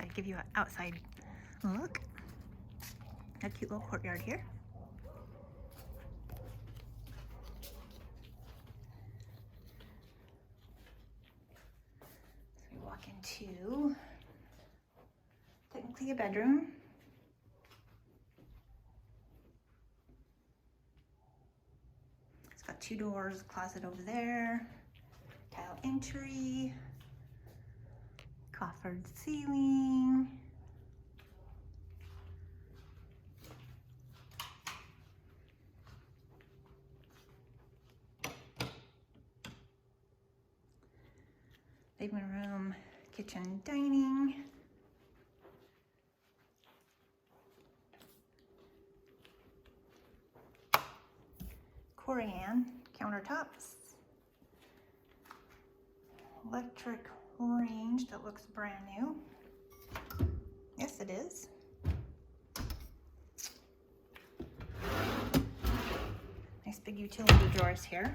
outside, give you an outside look. A cute little courtyard here. So we walk into technically a bedroom. It's got 2 doors, closet over there, tile entry, coffered ceiling. Living room, kitchen, dining. Corian countertops. Electric range that looks brand new. Yes, it is. Nice big utility drawers here.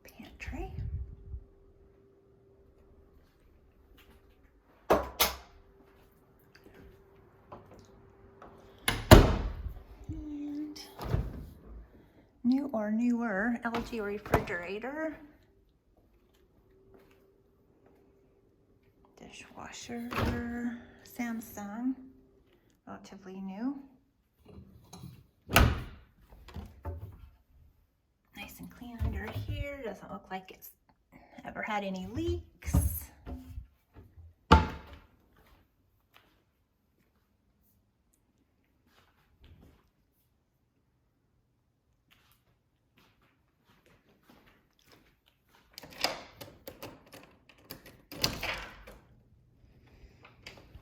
Pantry. And new or newer LG refrigerator. Dishwasher, Samsung, relatively new. Nice and clean under here. Doesn't look like it's ever had any leaks.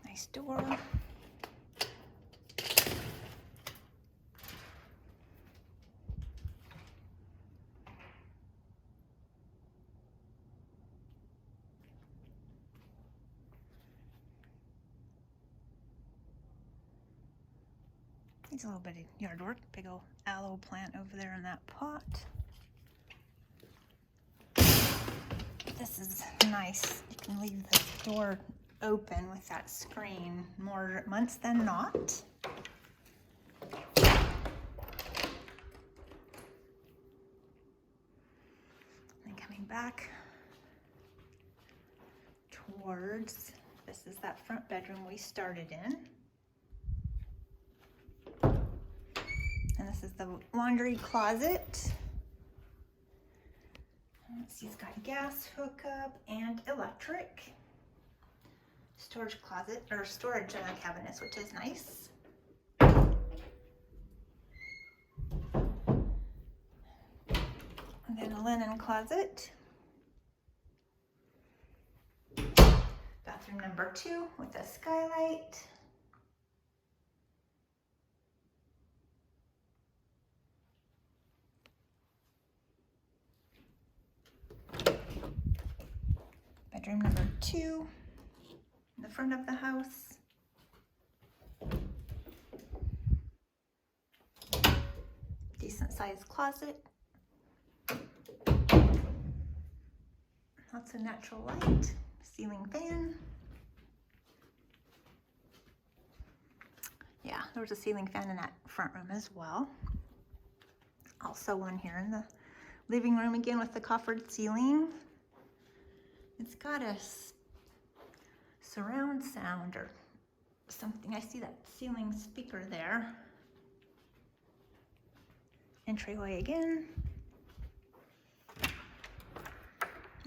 Nice door. Needs a little bit of yard work. Big old aloe plant over there in that pot. This is nice. You can leave the door open with that screen more months than not. And coming back towards, this is that front bedroom we started in. And this is the laundry closet. Let's see, it's got gas hookup and electric. Storage closet, or storage cabinets, which is nice. And then a linen closet. Bathroom number 2 with a skylight. Bedroom number 2 in the front of the house. Decent sized closet. Lots of natural light. Ceiling fan. Yeah, there was a ceiling fan in that front room as well. Also one here in the living room again with the coffered ceiling. It's got a surround sound or something. I see that ceiling speaker there. Entryway again.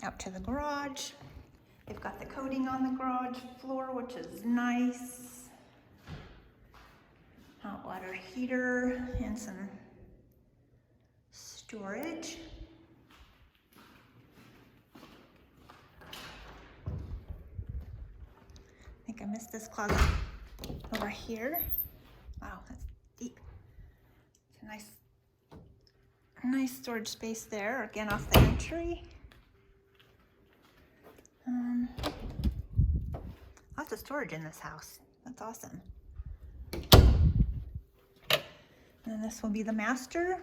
Out to the garage. They've got the coating on the garage floor, which is nice. Hot water heater and some storage. I think I missed this closet over here. Wow, that's deep. It's a nice storage space there, again off the entry. Lots of storage in this house. That's awesome. And then this will be the master.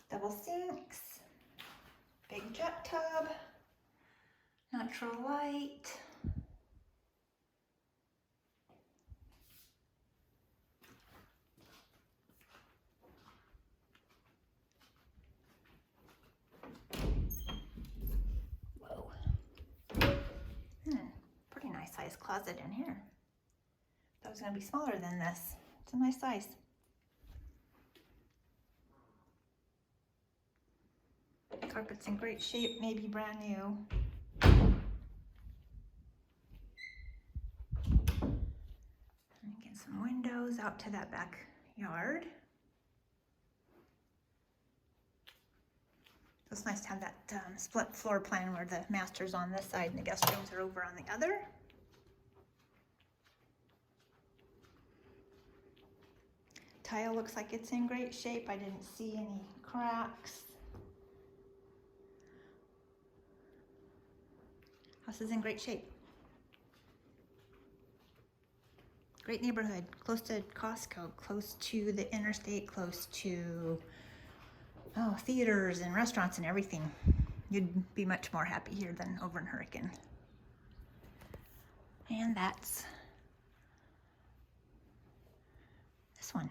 Double sinks, big jet tub, natural light. Whoa. Pretty nice size closet in here. That was going to be smaller than this. It's a nice size. Carpet's in great shape, maybe brand new. And get some windows out to that backyard. It's nice to have that split floor plan where the master's on this side and the guest rooms are over on the other. Tile looks like it's in great shape. I didn't see any cracks. House is in great shape. Great neighborhood, close to Costco, close to the interstate, close to theaters and restaurants and everything. You'd be much more happy here than over in Hurricane. And that's this one.